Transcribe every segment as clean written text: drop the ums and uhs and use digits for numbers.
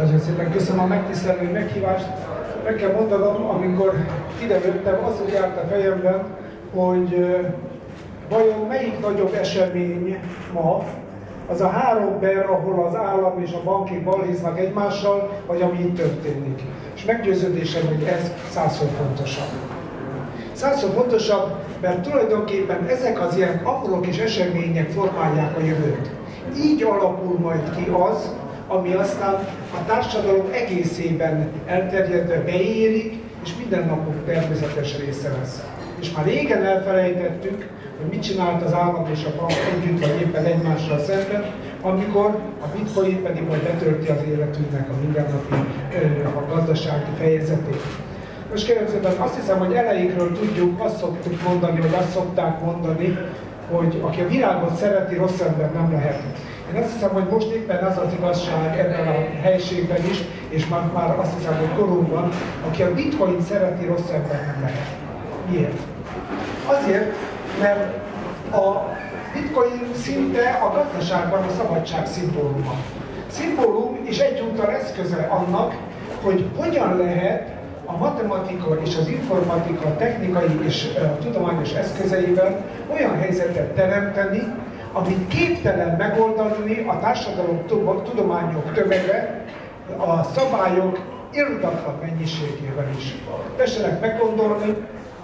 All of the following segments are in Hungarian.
Nagyon szépen köszönöm a megtisztelő meghívást. Meg kell mondanom, amikor idejöttem, az úgy járt a fejemben, hogy vajon melyik nagyobb esemény ma, az a 3 per, ahol az állam és a bankok balhéznak egymással, vagy ami itt történik. És meggyőződésem, hogy ez 100-szor fontosabb. 100-szor fontosabb, mert tulajdonképpen ezek az ilyen apró kis események formálják a jövőt. Így alakul majd ki az, ami aztán a társadalom egészében elterjedve beérik, és minden napunk természetes része lesz. És már régen elfelejtettük, hogy mit csinált az állam és a bank együtt, vagy éppen egymással szemben, amikor a bitcoin pedig majd betölti az életünknek a mindennapi a gazdasági fejezetét. Most kérem szépen, azt hiszem, hogy elejékről tudjuk, azt szoktuk mondani, vagy azt szokták mondani, hogy aki a világot szereti, rossz ember nem lehet. Én azt hiszem, hogy most éppen az az igazság ebben a helységben is, és már azt hiszem, hogy korunkban, aki a bitcoin szereti, rossz ember nem lehet. Miért? Azért, mert a bitcoin szinte a gazdaságban a szabadság szimbóluma. Szimbólum és egyúttal eszköze annak, hogy hogyan lehet a matematika és az informatika technikai és tudományos eszközeivel olyan helyzetet teremteni, amit képtelen megoldani a társadalom tudományok tömege, a szabályok irdatlan mennyiségével is. Tessenek meggondolni,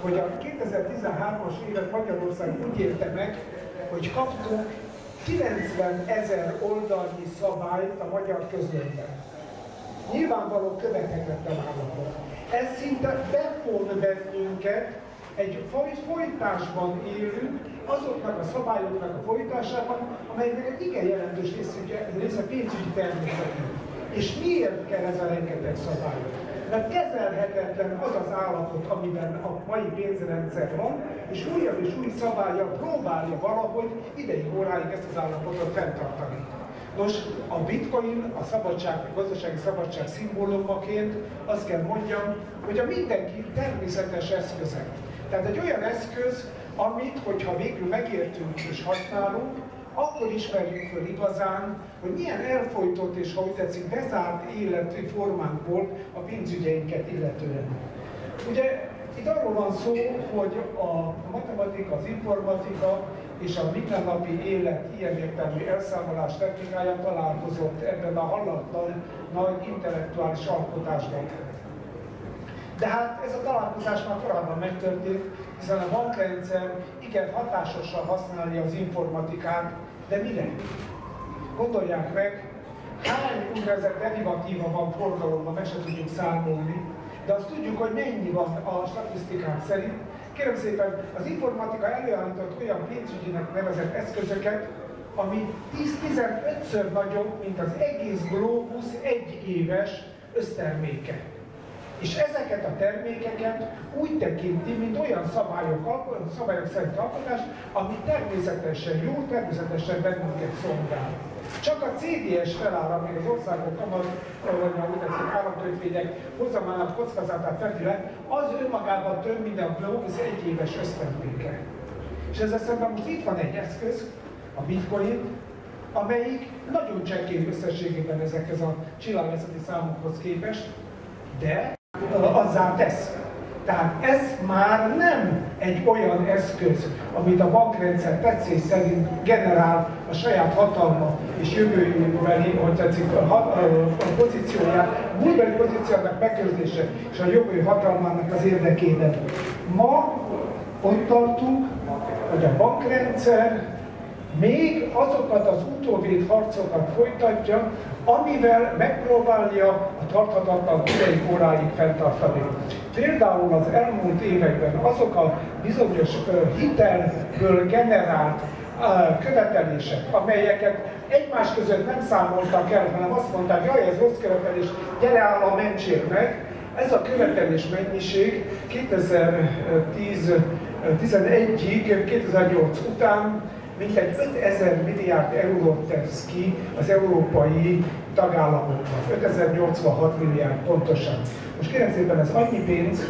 hogy a 2013-as évet Magyarország úgy érte meg, hogy kaptunk 90 000 oldalnyi szabályt a magyar közlönyben. Nyilvánvaló követhetetlen állapot. Ez szinte befon bennünket, egy folytásban élünk, azoknak a szabályoknak a folytásában, amelynek egy igen jelentős része pénzügyi természetű. És miért kell ez a rengeteg szabály? Mert kezelhetetlen az az állapot, amiben a mai pénzrendszer van, és új szabálya próbálja valahogy ideig óráig ezt az állapotot fenntartani. Nos, a bitcoin a szabadság, a gazdasági szabadság szimbólumaként azt kell mondjam, hogy a mindenki természetes eszköze. Tehát egy olyan eszköz, amit, hogyha végül megértünk és használunk, akkor ismerjük föl igazán, hogy milyen elfojtott és, ha úgy tetszik, bezárt életű formánk volt a pénzügyeinket illetően. Ugye itt arról van szó, hogy a matematika, az informatika és a mindennapi élet ilyen értelmű elszámolás technikája találkozott ebben a hallatlan nagy intellektuális alkotásban. De hát ez a találkozás már korábban megtörtént, hiszen a bankrendszer igen hatásosan használja az informatikát, de mire? Gondolják meg, hány úgynevezett derivatíva van forgalomban, meg se tudjuk számolni, de azt tudjuk, hogy mennyi van a statisztikák szerint. Kérem szépen, az informatika előállított olyan pénzügyinek nevezett eszközöket, ami 10-15-ször nagyobb, mint az egész glóbusz egyéves összterméke. És ezeket a termékeket úgy tekinti, mint olyan szabályok szerint alkotás, ami természetesen jó, természetesen bennünket szolgál. Csak a CDS feláll, ami az országok államkötvények hozamának kockázatát fedi le, az önmagában több, mint a glóbusz egyéves összterméke. És ezzel szemben most itt van egy eszköz, a bitcoin, amelyik nagyon csekély összességében ezekhez a csillagászati számokhoz képest, de azzá tesz. Tehát ez már nem egy olyan eszköz, amit a bankrendszer tetszés szerint generál a saját hatalma és jövőbeli, hogy tetszik, a pozícióját, múltbeli pozíciójának megőrzése és a jövő hatalmának az érdekében. Ma ott tartunk, hogy a bankrendszer még azokat az utóvéd harcokat folytatja, amivel megpróbálja a tarthatatlan ideig óráig fenntartani. Például az elmúlt években azok a bizonyos hitelből generált követelések, amelyeket egymás között nem számoltak el, hanem azt mondták, jaj, ez rossz követelés, gyere állam, mentsél meg. Ez a követelés mennyiség 2011-ig, 2008 után mintegy 5000 milliárd eurót tesz ki az európai tagállamoknak. 5086 milliárd pontosan. Most kérem szépen, ez annyi pénz,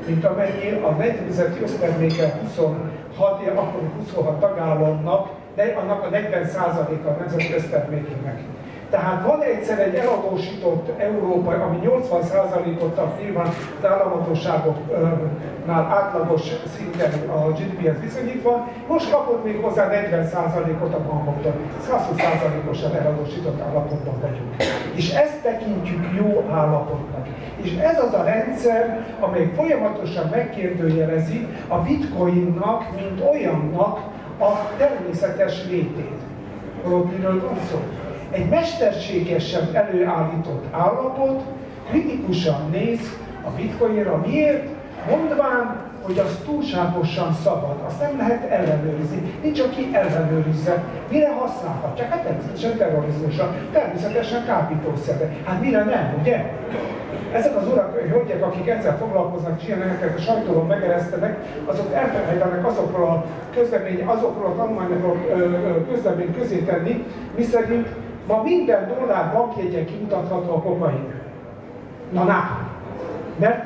mint amennyi a nemzeti összterméke 26 tagállamnak, de annak a 40%-a a nemzeti össztermékének. Tehát van egyszer egy eladósított Európa, ami 80%-ot tart nyilván az államadósságoknál átlagos szinten a GDP-hez viszonyítva, most kapott még hozzá 40%-ot a bankoktól. 120%-osan eladósított állapotban vagyunk. És ezt tekintjük jó állapotnak. És ez az a rendszer, amely folyamatosan megkérdőjelezi a bitcoinnak, mint olyannak a természetes létét. Miről van szó? Egy mesterségesen előállított állapot kritikusan néz a bitcoinra. Miért? Mondván, hogy az túlságosan szabad, azt nem lehet ellenőrizni. Nincs, aki ellenőrizze. Mire használhatják? Hát természetesen terrorizmusra, természetesen kábítószerre. Hát mire nem, ugye? Ezek az urak, hölgyek, akik ezzel foglalkoznak és ilyeneket a sajtóban megeresztenek, azok elfelejtenek azokról a tanulmányokról közleményt közé tenni, miszerint ma minden dollár bankjegyen kimutatható a kokain. Na, mert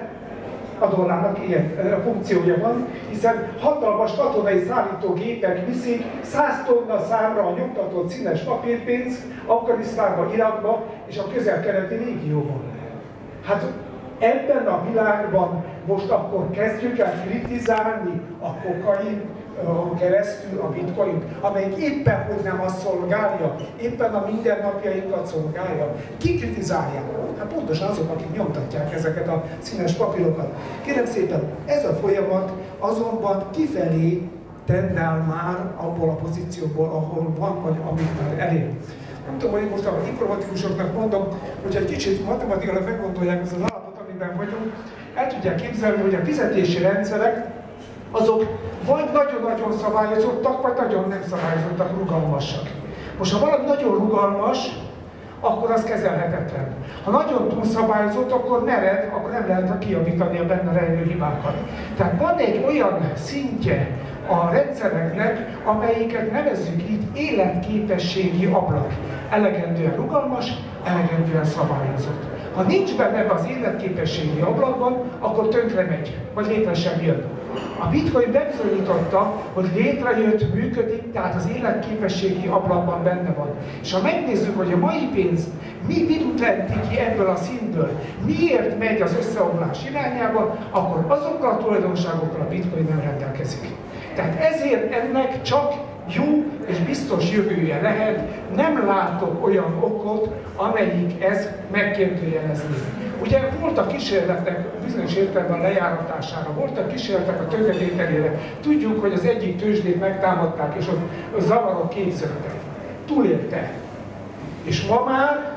a dollárnak ilyen funkciója van, hiszen hatalmas katonai szállítógépek viszik 100 tonna számra a nyomtatott színes papírpénzt Afganisztánba, Irakba és a közel-keleti régióban. Hát ebben a világban most akkor kezdjük el kritizálni a kokain keresztül a bitcoin, amelyik éppen hogy nem azt szolgálja, éppen a mindennapjainkat szolgálja. Ki kritizálják? Hát pontosan azok, akik nyomtatják ezeket a színes papírokat. Kérem szépen, ez a folyamat azonban kifelé tendál már abból a pozícióból, ahol van, vagy amit már elér. Nem tudom, hogy most a informatikusoknak mondom, hogy egy kicsit matematikailag meggondolják ez az állapot, amiben vagyunk, el tudják képzelni, hogy a fizetési rendszerek azok vagy nagyon-nagyon szabályozottak, vagy nagyon nem szabályozottak, rugalmasak. Most ha valami nagyon rugalmas, akkor az kezelhetetlen. Ha nagyon túlszabályozott, akkor mered, akkor nem lehet kijavítani a benne rejlő hibákat. Tehát van egy olyan szintje a rendszereknek, amelyiket nevezzük így életképességi ablak. Elegendően rugalmas, elegendően szabályozott. Ha nincs benne az életképességi ablakban, akkor tönkre megy, vagy létre sem jön. A bitcoin bebizonyította, hogy létrejött, működik, tehát az életképességi ablakban benne van. És ha megnézzük, hogy a mai pénz mit ütlenti ki ebből a szintből, miért megy az összeomlás irányába, akkor azokkal a tulajdonságokkal a bitcoin nem rendelkezik. Tehát ezért ennek csak jó és biztos jövője lehet, nem látok olyan okot, amelyik ezt megkérdőjelezni. Ugye voltak kísérletek bizonyos értelemben a lejáratására, voltak kísérletek a tőketételére. Tudjuk, hogy az egyik tőzsdét megtámadták, és ott zavarok képződtek. Túlélte. És ma már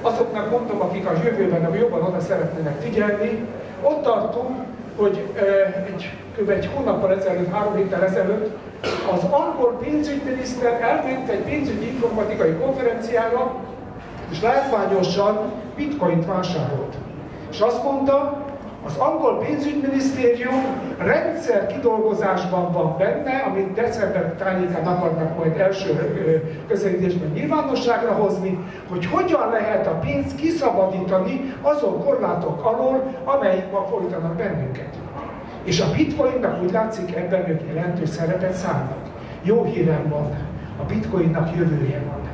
azoknak mondom, akik a jövőben jobban oda szeretnének figyelni, ott tartunk, hogy kb. Egy hónappal ezelőtt, 3 héttel ezelőtt az angol pénzügyminiszter elment egy pénzügyi informatikai konferenciára, és látványosan bitcoint vásárolt. És azt mondta, az angol pénzügyminisztérium rendszer kidolgozásban van benne, amit december tájékán akarnak majd első közelítésben nyilvánosságra hozni, hogy hogyan lehet a pénzt kiszabadítani azon korlátok alól, amelyik ma folytanak bennünket. És a bitcoinnak úgy látszik, ebben ők jelentős szerepet szállnak. Jó hírem van, a bitcoinnak jövője van.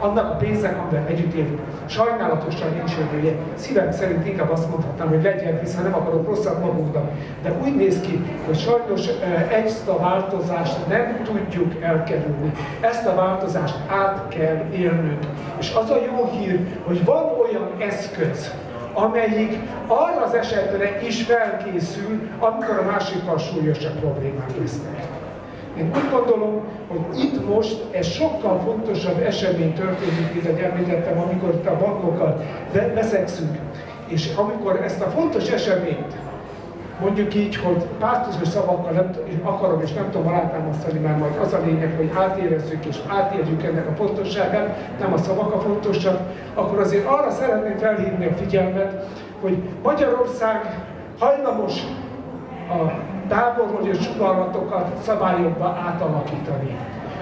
Annak a pénznek, amivel együtt élünk, sajnálatosan nincs jövője. Szívem szerint inkább azt mondhatnám, hogy legyen, hiszen nem akarok rosszat magunknak. De úgy néz ki, hogy sajnos ezt a változást nem tudjuk elkerülni. Ezt a változást át kell élnünk. És az a jó hír, hogy van olyan eszköz, amelyik arra az esetre is felkészül, amikor a másikkal súlyosabb problémák lesznek. Én úgy gondolom, hogy itt most egy sokkal fontosabb esemény történik, mint ahogy említettem, amikor itt a bankokkal veszekszünk. És amikor ezt a fontos eseményt, mondjuk így, hogy pártozó szavakkal nem akarom és nem tudom alátámasztani, mert majd az a lényeg, hogy átérezzük és átérjük ennek a fontosságát, nem a szavak a fontosak, akkor azért arra szeretném felhívni a figyelmet, hogy Magyarország hajlamos a távolról és sugallatokat szabályokba átalakítani.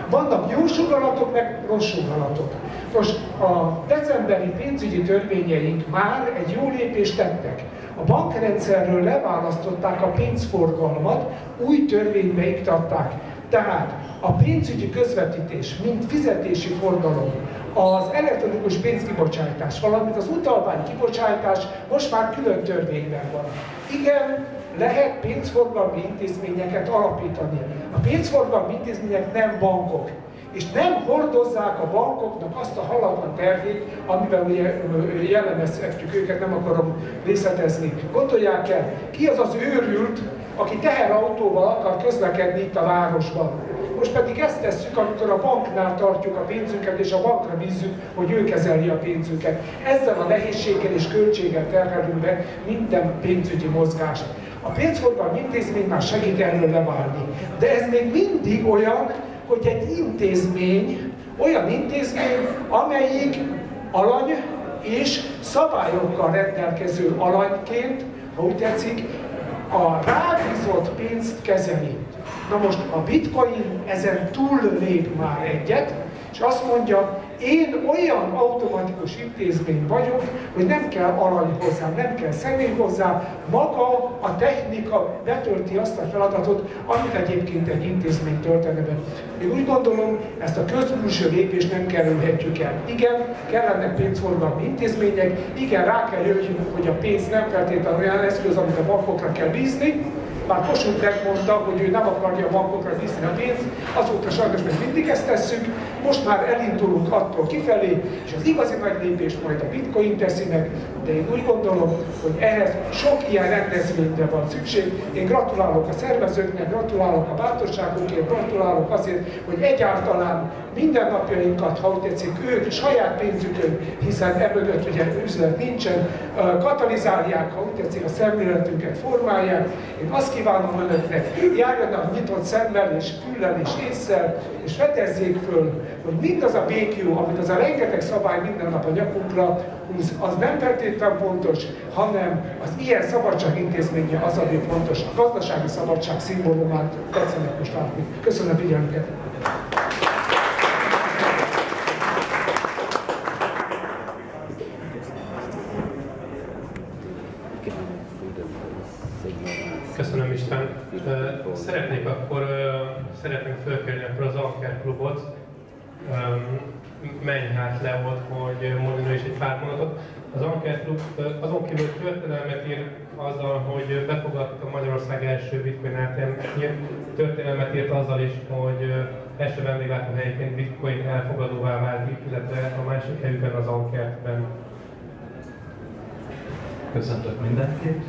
Vannak jó sugallatok, meg rossz sugallatok. Most a decemberi pénzügyi törvényeink már egy jó lépést tettek. A bankrendszerről leválasztották a pénzforgalmat, új törvénybe iktatták. Tehát a pénzügyi közvetítés, mint fizetési forgalom, az elektronikus pénzkibocsátás, valamint az utalvány kibocsátás most már külön törvényben van. Igen, lehet pénzforgalmi intézményeket alapítani. A pénzforgalmi intézmények nem bankok, és nem hordozzák a bankoknak azt a haladban tervét, amivel ugye jellemezhetjük őket, nem akarom részletezni. Gondolják el, ki az az őrült, aki teherautóval akar közlekedni itt a városban. Most pedig ezt tesszük, amikor a banknál tartjuk a pénzünket, és a bankra bízzük, hogy ő kezeli a pénzünket. Ezzel a nehézséggel és költséggel terhelünk be minden pénzügyi mozgást. A pénzforgalmi intézmény már segít erről leválni. De ez még mindig olyan, hogy egy intézmény, olyan intézmény, amelyik alany és szabályokkal rendelkező alanyként, ha úgy tetszik, a rábízott pénzt kezeli. Na most a bitcoin ezen túl lép már egyet, és azt mondja, én olyan automatikus intézmény vagyok, hogy nem kell alany hozzám, nem kell személy hozzám, maga a technika betölti azt a feladatot, amit egyébként egy intézmény töltene be. Én úgy gondolom, ezt a közbülső lépést nem kerülhetjük el. Igen, kellenek pénzforgalmi intézmények, igen, rá kell jöjjünk, hogy a pénz nem feltétlenül olyan eszköz, amit a bankokra kell bízni. Bár Kossuth megmondta, hogy ő nem akarja a bankokra bízni a pénzt, azóta sajnos még mindig ezt tesszük, most már elindulunk attól kifelé, és az igazi nagy lépést majd a bitcoin teszi meg, de én úgy gondolom, hogy ehhez sok ilyen rendezvényre van szükség. Én gratulálok a szervezőknek, gratulálok a bátorságukért, gratulálok azért, hogy egyáltalán mindennapjainkat, ha úgy tetszik, ők saját pénzükön, hiszen emögött ugye üzlet nincsen, katalizálják, ha úgy tetszik, a szemléletünket formálják. Én azt kívánom önöknek, járjanak nyitott szemmel és füllel és ésszel, és fedezzék föl, hogy mindaz a békjú, amit az a rengeteg szabály minden nap a nyakunkra húz, az nem feltétlenül fontos, hanem az ilyen szabadságintézménye az, ami fontos. A gazdasági szabadság szimbólumát tetszenek most látni. Köszönöm a figyelmüket! Köszönöm István. Szeretnék fölkérni akkor az Anker Klubot. Menj hát le ott, hogy mondjon is egy pár mondatot. Az Anker Klub azon kívül történelmet ír azzal, hogy befogadta Magyarország első bitcoin ATM-jét, történelmet írt azzal is, hogy első vendéglátóhelyként bitcoin elfogadóvá vált, illetve a másik helyükben az Ankerben. Köszöntök mindenkit!